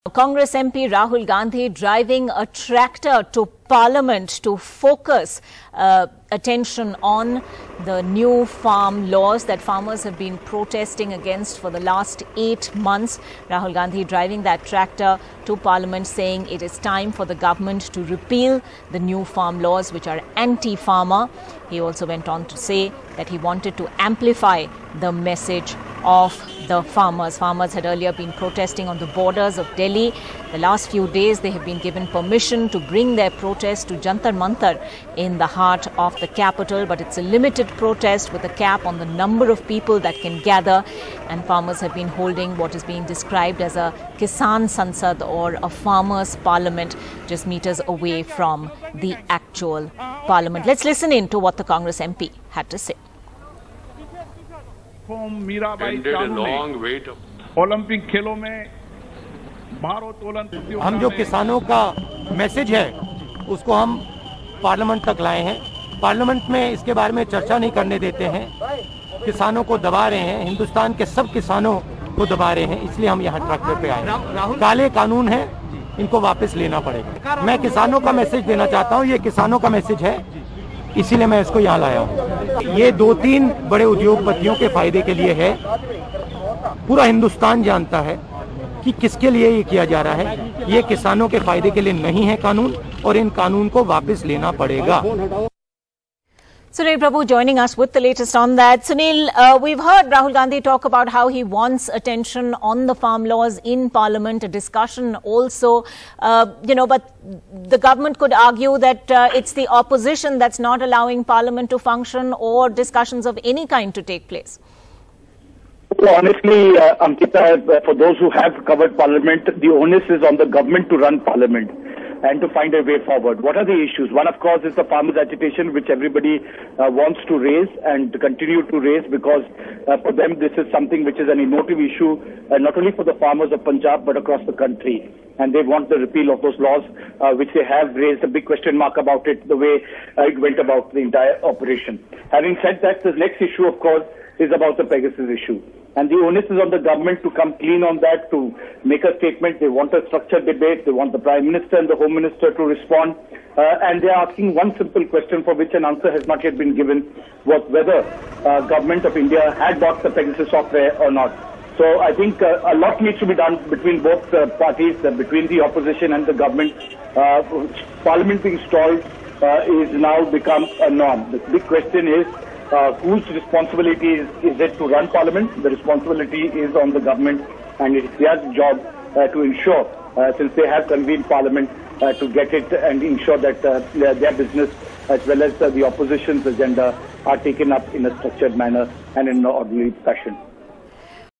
Congress MP Rahul Gandhi driving a tractor to Parliament to focus attention on the new farm laws that farmers have been protesting against for the last 8 months. Rahul Gandhi driving that tractor to Parliament saying it is time for the government to repeal the new farm laws which are anti-farmer. He also went on to say that he wanted to amplify the message of the farmers. Farmers had earlier been protesting on the borders of Delhi. The last few days they have been given permission to bring their protest to Jantar Mantar in the heart of the capital, but it's a limited protest with a cap on the number of people that can gather, and farmers have been holding what is being described as a Kisan Sansad or a farmers' parliament just meters away from the actual parliament. Let's listen in to what the Congress MP had to say. Olympic खेलों में भारोत्तोलन हम जो किसानों का message है उसको हम पार्लियामेंट तक लाए हैं। पार्लियामेंट में इसके बारे में चर्चा नहीं करने देते हैं, किसानों को दबा रहे हैं, हिंदुस्तान के सब किसानों को दबा रहे हैं, इसलिए हम यहाँ ट्रैक्टर पे आए हैं। काले कानून है, इनको वापस लेना पड़ेगा। मैं किसानों का मैसेज देना चाहता हूँ, ये किसानों का मैसेज है, इसीलिए मैं इसको यहाँ लाया हूँ। ये 2-3 बड़े उद्योगपतियों के फायदे के लिए है। पूरा हिंदुस्तान जानता है कि किसके लिए ये किया जा रहा है। ये किसानों के फायदे के लिए नहीं है कानून, और इन कानून को वापस लेना पड़ेगा। Sunil Prabhu joining us with the latest on that. Sunil, we've heard Rahul Gandhi talk about how he wants attention on the farm laws in Parliament, a discussion also, but the government could argue that it's the opposition that's not allowing Parliament to function or discussions of any kind to take place. So honestly, Ankita, for those who have covered Parliament, the onus is on the government to run Parliament and to find a way forward. What are the issues? One, of course, is the farmers' agitation, which everybody wants to raise and to continue to raise, because for them this is something which is an emotive issue, not only for the farmers of Punjab but across the country. And they want the repeal of those laws, which they have raised a big question mark about it, the way it went about the entire operation. Having said that, the next issue, of course, is about the Pegasus issue. And the onus is on the government to come clean on that, to make a statement. They want a structured debate. They want the Prime Minister and the Home Minister to respond. And they are asking one simple question for which an answer has not yet been given, was whether government of India had bought the Pegasus software or not. So I think a lot needs to be done between both parties, between the opposition and the government. Parliament being stalled is now become a norm. The big question is, whose responsibility is it to run Parliament? The responsibility is on the government, and it's their job to ensure, since they have convened Parliament, to get it and ensure that their business as well as the opposition's agenda are taken up in a structured manner and in an orderly fashion.